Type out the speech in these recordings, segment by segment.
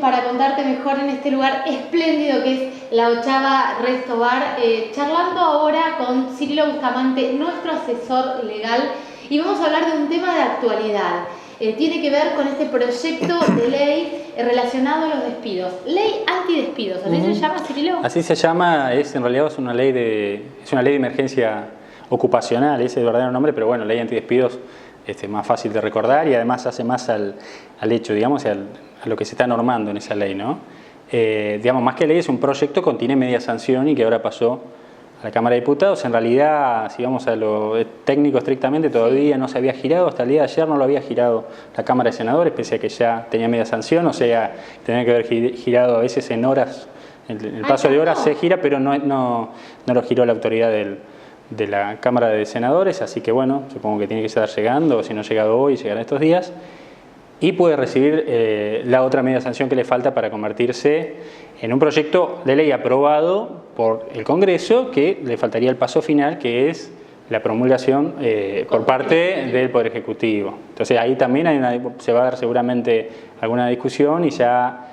para contarte mejor en este lugar espléndido que es la 8ª Resto Bar, charlando ahora con Cirilo Bustamante, nuestro asesor legal, y vamos a hablar de un tema de actualidad. Tiene que ver con este proyecto de ley relacionado a los despidos. Ley antidespidos, ¿así se llama, Cirilo? Así se llama, en realidad es una ley de emergencia ocupacional, ese es el verdadero nombre, pero bueno, ley antidespidos más fácil de recordar y además hace más al hecho, digamos, a lo que se está normando en esa ley, ¿no? Digamos, más que ley es un proyecto, contiene media sanción y que ahora pasó a la Cámara de Diputados. En realidad, si vamos a lo técnico estrictamente, todavía no se había girado, hasta el día de ayer no lo había girado la Cámara de Senadores, pese a que ya tenía media sanción, o sea, tenía que haber girado a veces en horas, el paso de horas se gira, pero no lo giró la autoridad de la Cámara de Senadores, así que bueno, supongo que tiene que estar llegando, o si no ha llegado hoy, llegará estos días, y puede recibir la otra media sanción que le falta para convertirse en un proyecto de ley aprobado por el Congreso, que le faltaría el paso final, que es la promulgación por parte del Poder Ejecutivo. Entonces ahí también se va a dar seguramente alguna discusión y ya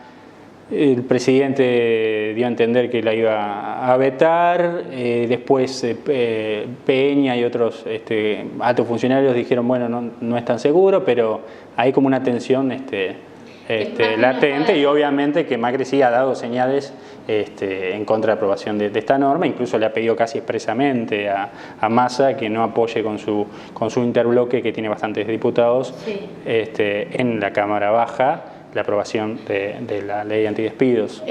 el presidente dio a entender que la iba a vetar, después Peña y otros altos funcionarios dijeron, bueno, no es tan seguro, pero hay como una tensión latente y obviamente que Macri sí ha dado señales en contra de la aprobación de esta norma, incluso le ha pedido casi expresamente a Massa que no apoye con su interbloque, que tiene bastantes diputados, sí, en la Cámara Baja, la aprobación de la ley antidespidos.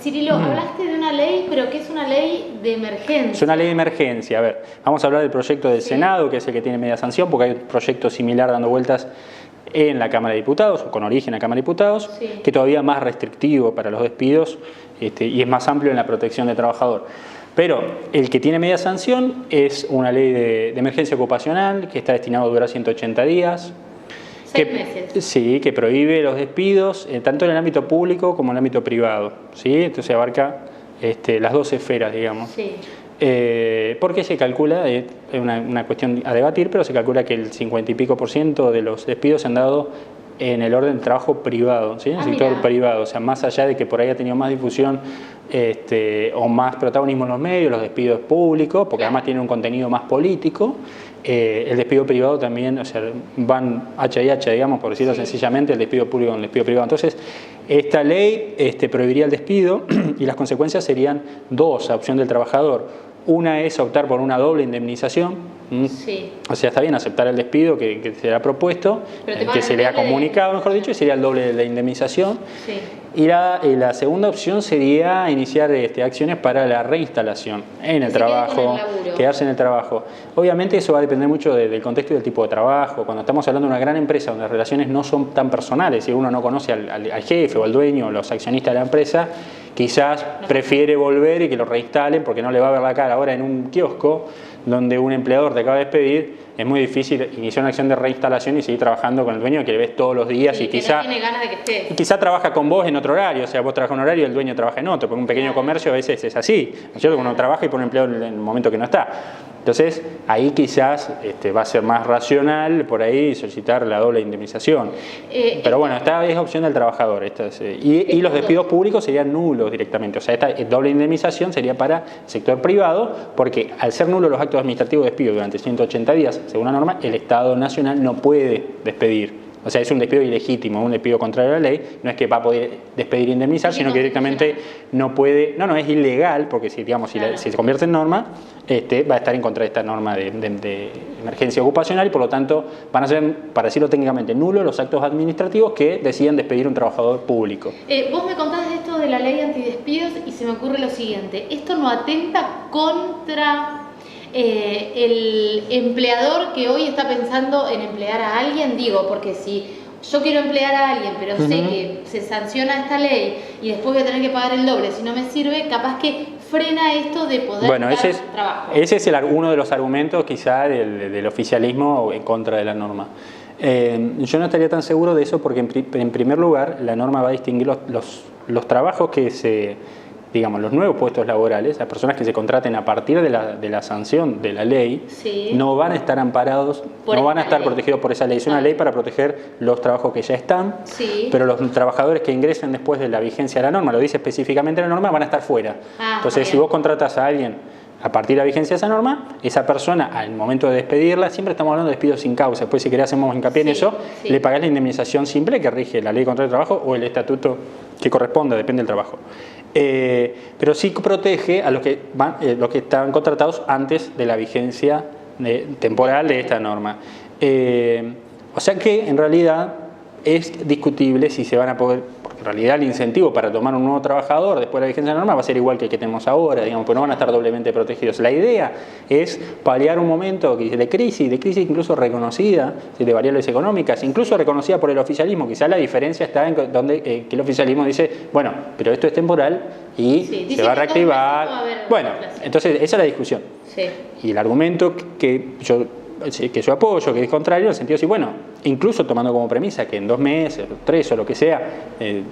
Cirilo, hablaste de una ley, pero ¿qué es una ley de emergencia? Es una ley de emergencia. A ver, vamos a hablar del proyecto del Senado, que es el que tiene media sanción, porque hay un proyecto similar dando vueltas en la Cámara de Diputados, o con origen en la Cámara de Diputados, sí, que todavía más restrictivo para los despidos y es más amplio en la protección del trabajador. Pero el que tiene media sanción es una ley de emergencia ocupacional que está destinado a durar 180 días. 6 meses. Sí, que prohíbe los despidos tanto en el ámbito público como en el ámbito privado, ¿sí? Entonces abarca las dos esferas, digamos. Sí. Porque se calcula, es una cuestión a debatir, pero se calcula que el 50 y pico % de los despidos se han dado en el orden del trabajo privado, ¿sí? En el sector privado, o sea, más allá de que por ahí ha tenido más difusión o más protagonismo en los medios, los despidos públicos, porque además tienen un contenido más político, el despido privado también, o sea, van hacha y hacha, digamos, por decirlo sencillamente, el despido público con el despido privado. Entonces, esta ley prohibiría el despido y las consecuencias serían dos a opción del trabajador. Una es optar por una doble indemnización, sí, o sea, está bien aceptar el despido que se le ha propuesto, que se le ha comunicado, mejor dicho, y sería el doble de la indemnización. Sí. Y la segunda opción sería iniciar acciones para la reinstalación en el trabajo, quedarse en el trabajo. Obviamente eso va a depender mucho del contexto y del tipo de trabajo. Cuando estamos hablando de una gran empresa donde las relaciones no son tan personales, si uno no conoce al jefe o al dueño o los accionistas de la empresa, quizás prefiere volver y que lo reinstalen porque no le va a ver la cara. Ahora en un kiosco donde un empleador te acaba de despedir, es muy difícil iniciar una acción de reinstalación y seguir trabajando con el dueño que le ves todos los días, sí, y quizá, no tiene ganas de que estés. Quizá trabaja con vos en otro horario, o sea, vos trabajas en un horario y el dueño trabaja en otro, porque un pequeño comercio a veces es así, ¿no es cierto? Uno trabaja y pone un empleado en el momento que no está. Entonces, ahí quizás va a ser más racional por ahí solicitar la doble indemnización. Pero bueno, esta es opción del trabajador. Y los despidos públicos serían nulos directamente. O sea, esta doble indemnización sería para el sector privado, porque al ser nulos los actos administrativos de despido durante 180 días, según la norma, el Estado Nacional no puede despedir. O sea, es un despido ilegítimo, un despido contrario a la ley. No es que va a poder despedir e indemnizar, sino que directamente no puede. No, es ilegal, porque si se convierte en norma, va a estar en contra de esta norma de emergencia ocupacional y por lo tanto van a ser, para decirlo técnicamente, nulos los actos administrativos que decidan despedir a un trabajador público. Vos me contás de esto de la ley antidespidos y se me ocurre lo siguiente: ¿esto no atenta contra el empleador que hoy está pensando en emplear a alguien? Digo, porque si yo quiero emplear a alguien, pero sé que se sanciona esta ley y después voy a tener que pagar el doble si no me sirve, capaz que frena esto de poder dar trabajo. Ese es uno de los argumentos quizá del oficialismo en contra de la norma. Yo no estaría tan seguro de eso porque en primer lugar la norma va a distinguir los trabajos que digamos, los nuevos puestos laborales, las personas que se contraten a partir de la sanción de la ley, Sí. no van a estar amparados, Por no van a esta estar ley. protegidos por esa ley. Es una ley para proteger los trabajos que ya están, Sí. pero los trabajadores que ingresen después de la vigencia de la norma, lo dice específicamente la norma, van a estar fuera. Entonces, bien. si vos contratas a alguien a partir de la vigencia de esa norma, esa persona, al momento de despedirla, siempre estamos hablando de despidos sin causa. Después, si querés, hacemos hincapié en Sí, eso, sí. le pagás la indemnización simple que rige la ley de contrato de trabajo o el estatuto que corresponda, depende del trabajo. Pero sí protege a los que estaban contratados antes de la vigencia temporal de esta norma. O sea que, en realidad, es discutible si se van a poder, porque en realidad el incentivo para tomar un nuevo trabajador después de la vigencia de la norma va a ser igual que el que tenemos ahora, digamos, pero no van a estar doblemente protegidos. La idea es paliar un momento de crisis incluso reconocida, de variables económicas, incluso reconocida por el oficialismo. Quizás la diferencia está en donde que el oficialismo dice, bueno, pero esto es temporal y Sí, se va a dice que reactivar. 2 meses no va a haber Bueno, inflación. entonces esa es la discusión. Sí. Y el argumento que yo apoyo, que es contrario, en el sentido de decir, bueno, incluso tomando como premisa que en 2 meses, 3 o lo que sea,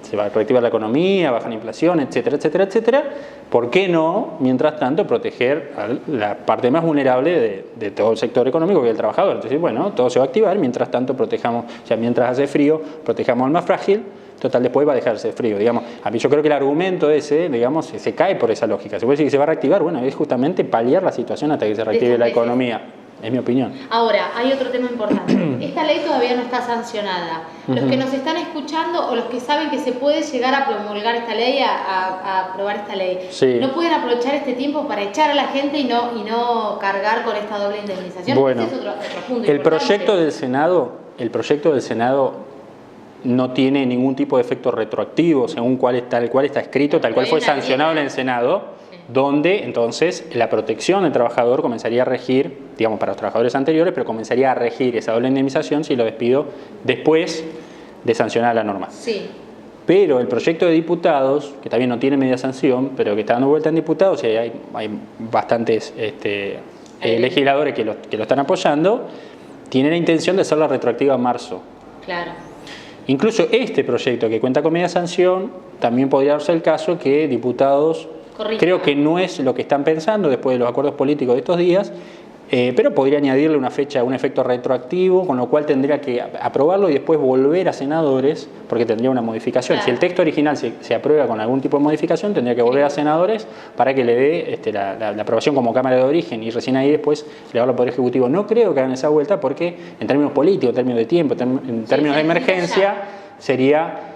se va a reactivar la economía, bajar la inflación, etcétera, etcétera, etcétera, ¿por qué no, mientras tanto, proteger a la parte más vulnerable de todo el sector económico, que es el trabajador? Entonces, bueno, todo se va a activar, mientras tanto protejamos, o sea, mientras hace frío, protejamos al más frágil. Total, después va a dejarse frío, digamos. A mí yo creo que el argumento ese, digamos, se cae por esa lógica. Se puede decir que se va a reactivar, bueno, es justamente paliar la situación hasta que se reactive la economía. Es mi opinión. Ahora, hay otro tema importante. Esta ley todavía no está sancionada. Los que nos están escuchando o los que saben que se puede llegar a promulgar esta ley, a aprobar esta ley, Sí. ¿no pueden aprovechar este tiempo para echar a la gente y no cargar con esta doble indemnización? Bueno, Ese es otro punto el importante. proyecto del Senado no tiene ningún tipo de efecto retroactivo, según tal cual está escrito, tal cual fue sancionado en el Senado, donde entonces la protección del trabajador comenzaría a regir, digamos, para los trabajadores anteriores, pero comenzaría a regir esa doble indemnización si lo despido después de sancionar la norma. Sí. Pero el proyecto de diputados, que también no tiene media sanción, pero que está dando vuelta en diputados, y hay bastantes legisladores que lo están apoyando, tiene la intención de hacerla retroactiva en marzo. Claro. Incluso este proyecto que cuenta con media sanción, también podría darse el caso que diputados, creo que no es lo que están pensando después de los acuerdos políticos de estos días, pero podría añadirle una fecha, un efecto retroactivo, con lo cual tendría que aprobarlo y después volver a senadores, porque tendría una modificación. Claro. Si el texto original se aprueba con algún tipo de modificación, tendría que volver a senadores para que le dé la aprobación como Cámara de Origen y recién ahí después llevarlo al Poder Ejecutivo. No creo que hagan esa vuelta porque en términos políticos, en términos de tiempo, en términos de emergencia, sería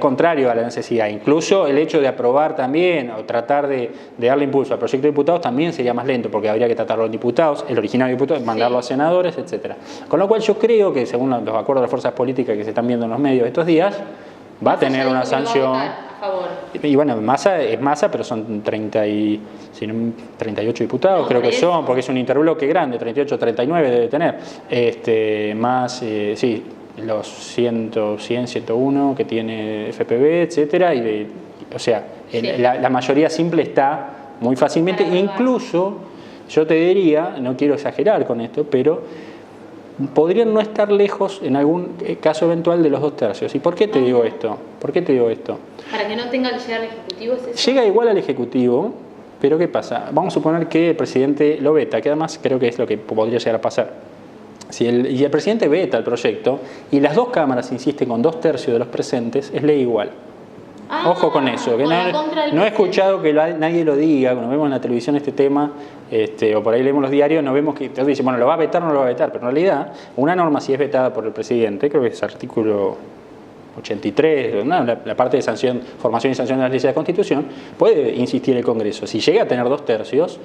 contrario a la necesidad. Incluso el hecho de aprobar también o tratar de darle impulso al proyecto de diputados también sería más lento porque habría que tratarlo en diputados, el original de diputados, mandarlo a senadores, etcétera. Con lo cual yo creo que según los acuerdos de fuerzas políticas que se están viendo en los medios estos días, va a tener una sanción. A favor. Y bueno, es masa, pero son 38 diputados, No, creo que eso. son, porque es un interbloque grande, 38, 39 debe tener. Sí, los 101 que tiene FPV, etcétera, o sea, Sí. la mayoría simple está muy fácilmente, Para aprobar. incluso yo te diría, no quiero exagerar con esto, pero podrían no estar lejos en algún caso eventual de los 2/3. ¿Y por qué te digo esto? ¿Por qué te digo esto? Para que no tenga que llegar al Ejecutivo, ¿es eso? Llega igual al Ejecutivo, pero ¿qué pasa? Vamos a suponer que el presidente lo veta, que además creo que es lo que podría llegar a pasar. Y el presidente veta el proyecto y las dos cámaras insisten con 2/3 de los presentes, es ley igual. Ojo con eso, que por la contra del no he presidente. escuchado que nadie lo diga. Cuando vemos en la televisión este tema, o por ahí leemos los diarios, no vemos que todos dicen, bueno, ¿lo va a vetar o no lo va a vetar? Pero en realidad, una norma si es vetada por el presidente, creo que es artículo 83, ¿no? la parte de sanción, formación y sanción de las leyes de la Constitución, puede insistir el Congreso. Si llega a tener 2/3,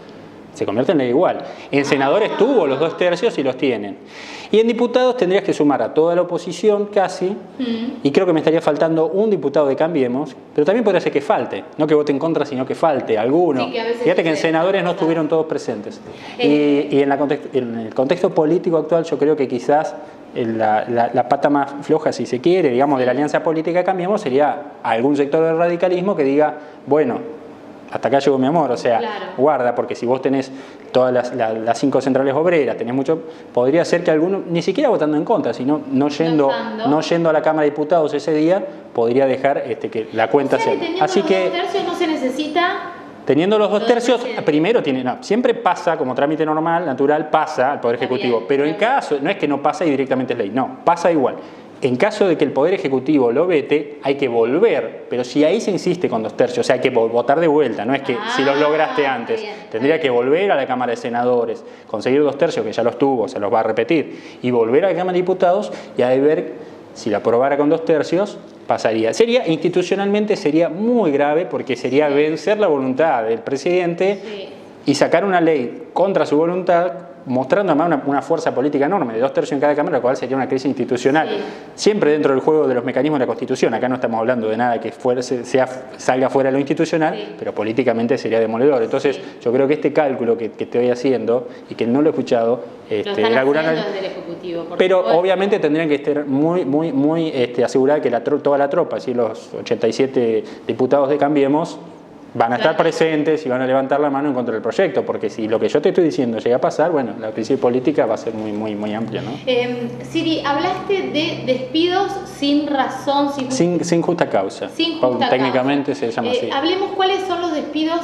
se convierte en ley igual. En senadores tuvo los 2/3 y los tienen. Y en diputados tendrías que sumar a toda la oposición casi, y creo que me estaría faltando un diputado de Cambiemos, pero también podría ser que falte, no que vote en contra, sino que falte alguno. Sí, que a veces Fíjate que en sucede. senadores no estuvieron todos presentes. Y en el contexto político actual yo creo que quizás la pata más floja, si se quiere, digamos, de la alianza política Cambiemos, sería algún sector del radicalismo que diga, bueno, hasta acá llegó mi amor, o sea, Claro. guarda, porque si vos tenés todas las 5 centrales obreras, tenés mucho, podría ser que alguno, ni siquiera votando en contra, sino no yendo a la Cámara de Diputados ese día, podría dejar que la cuenta sea. Así que los 2 tercios no se necesita. Teniendo los 2 tercios, primero siempre pasa como trámite normal, natural, pasa al Poder Ejecutivo, pero en caso, no es que no pasa y directamente es ley, no, pasa igual. En caso de que el Poder Ejecutivo lo vete, hay que volver, pero si ahí se insiste con 2 tercios, o sea, hay que votar de vuelta, no es que si los lograste antes, tendría que volver a la Cámara de Senadores, conseguir 2 tercios, que ya los tuvo, se los va a repetir, y volver a la Cámara de Diputados y a ver si la aprobara con 2 tercios, pasaría. Institucionalmente sería muy grave porque sería vencer la voluntad del presidente y sacar una ley contra su voluntad, mostrando además una fuerza política enorme, de 2 tercios en cada Cámara, lo cual sería una crisis institucional. Siempre dentro del juego de los mecanismos de la Constitución. Acá no estamos hablando de nada que salga fuera de lo institucional, pero políticamente sería demoledor. Entonces, yo creo que este cálculo que estoy haciendo y que no lo he escuchado, lo están haciendo desde el Ejecutivo. Pero obviamente tendrían que estar muy asegurados que toda la tropa, así los 87 diputados de Cambiemos, van a estar presentes y van a levantar la mano en contra del proyecto, porque si lo que yo te estoy diciendo llega a pasar, bueno, la crisis política va a ser muy amplia, ¿no? Siri, hablaste de despidos sin razón, sin justa causa. Sin justa Técnicamente causa. Se llama así. Hablemos cuáles son los despidos,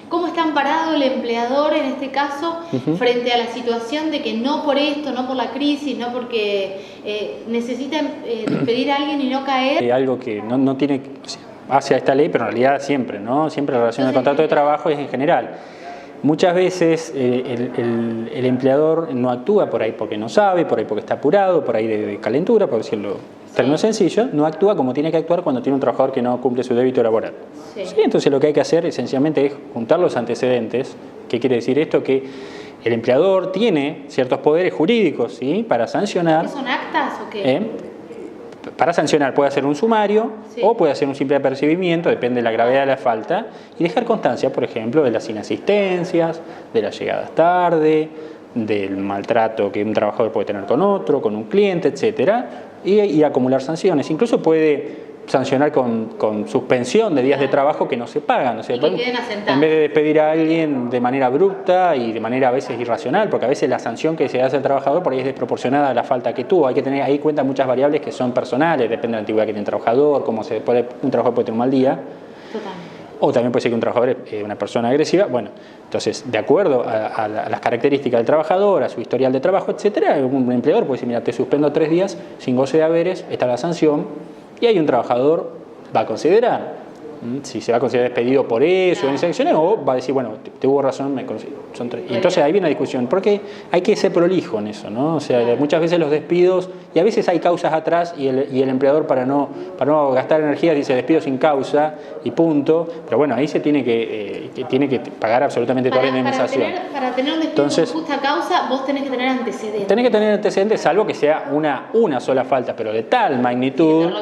¿cómo está amparado el empleador en este caso frente a la situación de que no por esto, no por la crisis, no porque necesita despedir a alguien y no caer? Algo que no tiene... hacia esta ley, pero en realidad siempre, ¿no? Siempre la relación del contrato de trabajo es en general. Muchas veces el empleador no actúa por ahí porque no sabe, por ahí porque está apurado, por ahí de calentura, por decirlo en términos sencillos, no actúa como tiene que actuar cuando tiene un trabajador que no cumple su débito laboral. Entonces lo que hay que hacer esencialmente es juntar los antecedentes. ¿Qué quiere decir esto? Que el empleador tiene ciertos poderes jurídicos, ¿sí?, para sancionar. ¿Qué son actas o qué? Para sancionar puede hacer un sumario o puede hacer un simple apercibimiento, depende de la gravedad de la falta, y dejar constancia, por ejemplo, de las inasistencias, de las llegadas tarde, del maltrato que un trabajador puede tener con otro, con un cliente, etcétera, y acumular sanciones. Incluso puede sancionar con suspensión de días de trabajo que no se pagan. O sea, en vez de despedir a alguien de manera abrupta y de manera a veces irracional, porque a veces la sanción que se hace al trabajador por ahí es desproporcionada a la falta que tuvo. Hay que tener ahí cuenta muchas variables que son personales, depende de la antigüedad que tiene el trabajador, un trabajador puede tener un mal día. Totalmente. O también puede ser que un trabajador es una persona agresiva. Bueno, entonces, de acuerdo a las características del trabajador, a su historial de trabajo, etcétera, un empleador puede decir, mira, te suspendo 3 días sin goce de haberes, está la sanción, y ahí un trabajador va a considerar si se va a considerar despedido por eso, en esas acciones, o va a decir, bueno, te hubo razón, son 3. Y entonces ahí viene la discusión, porque hay que ser prolijo en eso, ¿no? O sea, muchas veces los despidos, y a veces hay causas atrás, y el empleador para no gastar energía dice despido sin causa, y punto, pero bueno, ahí se tiene que pagar absolutamente toda la indemnización. Para tener un despido con justa causa, vos tenés que tener antecedentes. Tenés que tener antecedentes, salvo que sea una sola falta, pero de tal magnitud,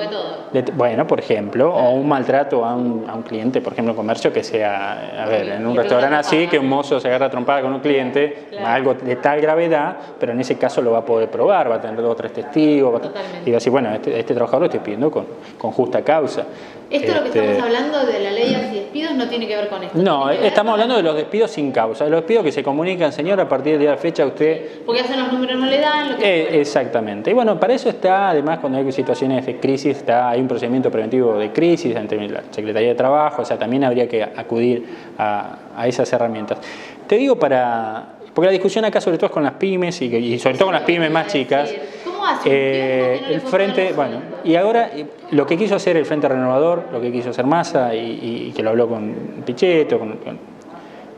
bueno, por ejemplo, o un maltrato a un cliente, por ejemplo, en comercio, que sea, en un restaurante así, que un mozo se agarra trompada con un cliente, algo de tal gravedad, pero en ese caso lo va a poder probar, va a tener 2 o 3 testigos, y va a decir, bueno, este trabajador lo estoy pidiendo con justa causa. Esto lo que estamos hablando de la ley antidespidos no tiene que ver con esto. No, estamos hablando de los despidos sin causa, de los despidos que se comunican, señor, a partir del día de la fecha usted... Porque hacen los números, no le dan... Lo que exactamente. Y bueno, para eso está, además, cuando hay situaciones de crisis, hay un procedimiento preventivo de crisis ante la Secretaría de Trabajo, o sea, también habría que acudir a esas herramientas. Te digo porque la discusión acá sobre todo es con las pymes y sobre todo con las pymes más chicas. ¿Cómo hace? El Frente, bueno, y ahora lo que quiso hacer el Frente Renovador, lo que quiso hacer Massa y que lo habló con Pichetto,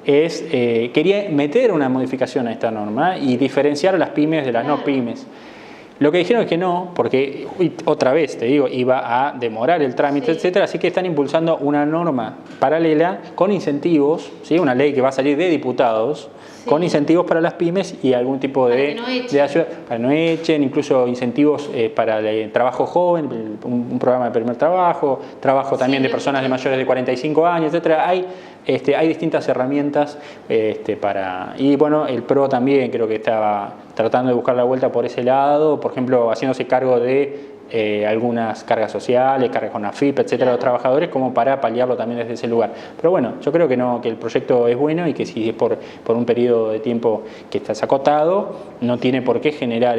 quería meter una modificación a esta norma y diferenciar a las pymes de las no pymes. Lo que dijeron es que no, porque otra vez, te digo, iba a demorar el trámite, etcétera, así que están impulsando una norma paralela con incentivos, ¿sí? Una ley que va a salir de diputados, con incentivos para las pymes y algún tipo de ayuda, para que no echen, incluso incentivos para el trabajo joven, un programa de primer trabajo también de personas de mayores de 45 años, etcétera. Hay distintas herramientas y bueno, el PRO también creo que estaba tratando de buscar la vuelta por ese lado, por ejemplo, haciéndose cargo de algunas cargas sociales, cargas con AFIP, etcétera, a los trabajadores, como para paliarlo también desde ese lugar. Pero bueno, yo creo que no, que el proyecto es bueno y que si es por un periodo de tiempo que está acotado, no tiene por qué generar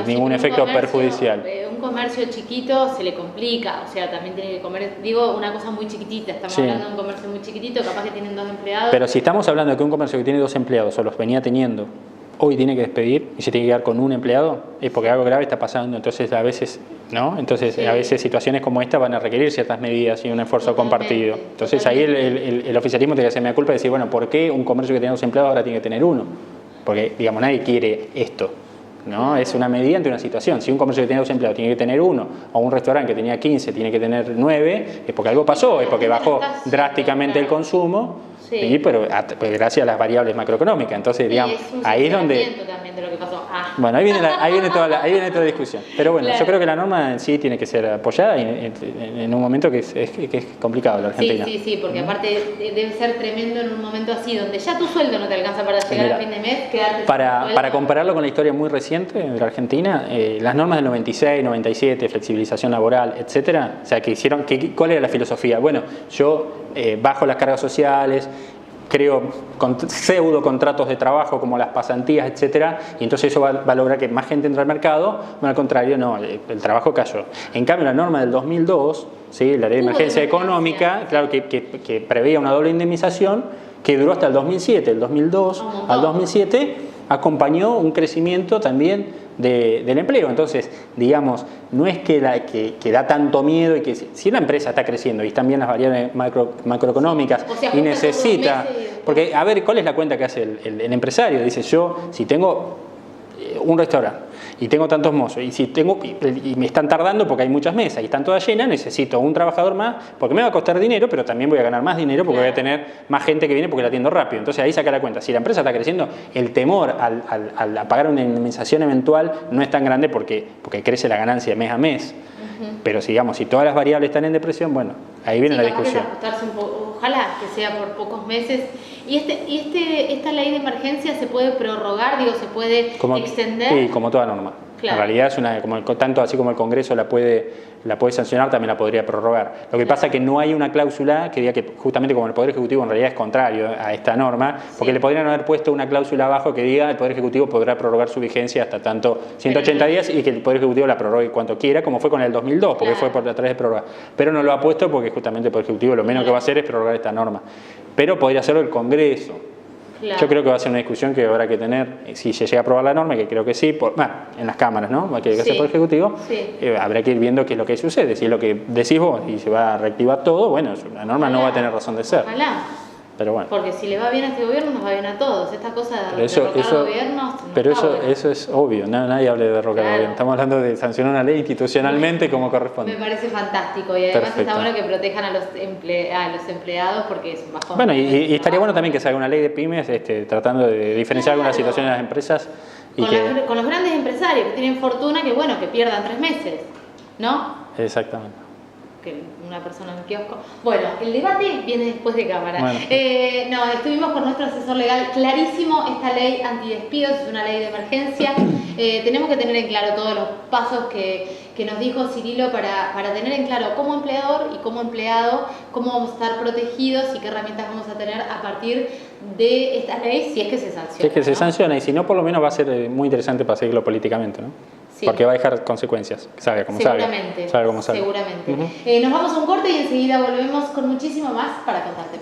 ningún efecto perjudicial. Un comercio chiquito se le complica, o sea, también tiene que comer, digo, una cosa muy chiquitita, estamos hablando de un comercio muy chiquitito, capaz que tienen 2 empleados. Pero si estamos hablando de que un comercio que tiene 2 empleados o los venía teniendo, hoy tiene que despedir y se tiene que quedar con un empleado, es porque algo grave está pasando. Entonces a veces, ¿no? Entonces a veces situaciones como esta van a requerir ciertas medidas y un esfuerzo compartido. Entonces ahí el oficialismo tiene que hacer la culpa y decir, bueno, ¿por qué un comercio que tiene 2 empleados ahora tiene que tener 1? Porque, digamos, nadie quiere esto, ¿no? Es una medida ante una situación. Si un comercio que tiene 2 empleados tiene que tener 1, o un restaurante que tenía 15 tiene que tener 9, es porque algo pasó, es porque bajó drásticamente el consumo. Sí, pero gracias a las variables macroeconómicas. Entonces, digamos, ahí es donde... también de lo que pasó. Bueno, ahí viene toda la discusión. Pero bueno, yo creo que la norma en sí tiene que ser apoyada en un momento que es complicado la Argentina. Sí, porque aparte debe ser tremendo en un momento así, donde ya tu sueldo no te alcanza para llegar a fin de mes, quedarte para compararlo con la historia muy reciente de la Argentina, las normas del 96, 97, flexibilización laboral, etcétera, o sea, que hicieron, ¿cuál era la filosofía? Bueno, yo bajo las cargas sociales, creo pseudo contratos de trabajo como las pasantías, etcétera, y entonces eso va a lograr que más gente entre al mercado. Bueno, al contrario, no, el trabajo cayó. En cambio, la norma del 2002, ¿sí? La ley de emergencia económica, claro, que preveía una doble indemnización que duró hasta el 2007. El 2002 al 2007 acompañó un crecimiento también del empleo. Entonces, digamos, no es que da tanto miedo y que si una empresa está creciendo y están bien las variables macroeconómicas, o sea, y necesita, porque a ver, ¿cuál es la cuenta que hace el empresario? Dice, yo si tengo un restaurante y tengo tantos mozos y me están tardando porque hay muchas mesas y están todas llenas, necesito un trabajador más porque me va a costar dinero, pero también voy a ganar más dinero porque voy a tener más gente que viene porque la atiendo rápido. Entonces ahí saca la cuenta. Si la empresa está creciendo, el temor al pagar una indemnización eventual no es tan grande porque crece la ganancia mes a mes. Pero si todas las variables están en depresión, bueno, ahí viene la discusión. Ojalá que sea por pocos meses. ¿Y esta ley de emergencia se puede prorrogar? ¿Se puede extender? Sí, como toda norma. Claro. En realidad es tanto así como el Congreso la puede sancionar, también la podría prorrogar. Lo que pasa es que no hay una cláusula que diga que justamente como el Poder Ejecutivo en realidad es contrario a esta norma, porque le podrían haber puesto una cláusula abajo que diga el Poder Ejecutivo podrá prorrogar su vigencia hasta tanto 180 días y que el Poder Ejecutivo la prorrogue cuanto quiera, como fue con el 2002, porque fue a través de prórroga. Pero no lo ha puesto porque justamente el Poder Ejecutivo lo menos que va a hacer es prorrogar esta norma. Pero podría hacerlo el Congreso. Claro. Yo creo que va a ser una discusión que habrá que tener, si se llega a aprobar la norma, que creo que sí, en las cámaras, ¿no? Que hacer por el Ejecutivo, habrá que ir viendo qué es lo que sucede. Si es lo que decís vos y se va a reactivar todo, bueno, la norma no va a tener razón de ser. Ojalá. Pero bueno. Porque si le va bien a este gobierno, nos va bien a todos. Esta cosa de derrocar gobiernos. Pero eso es obvio, nadie habla de derrocar gobierno. Estamos hablando de sancionar una ley institucionalmente como corresponde. Me parece fantástico y además está bueno que protejan a los empleados porque es un bajón. Bueno, y estaría bueno también que se haga una ley de pymes tratando de diferenciar algunas situaciones de las empresas. Con los grandes empresarios que tienen fortuna, que pierdan 3 meses, ¿no? Exactamente. Una persona en un kiosco. Bueno, el debate viene después de cámara. Bueno. Estuvimos con nuestro asesor legal. Clarísimo, esta ley antidespidos es una ley de emergencia. Tenemos que tener en claro todos los pasos que nos dijo Cirilo para tener en claro como empleador y como empleado cómo vamos a estar protegidos y qué herramientas vamos a tener a partir de esta ley si es que se sanciona. Si es que se sanciona y si no, por lo menos va a ser muy interesante para seguirlo políticamente, ¿no? Sí. Porque va a dejar consecuencias, sabe cómo sabe. Seguramente. Nos vamos a un corte y enseguida volvemos con muchísimo más para contarte.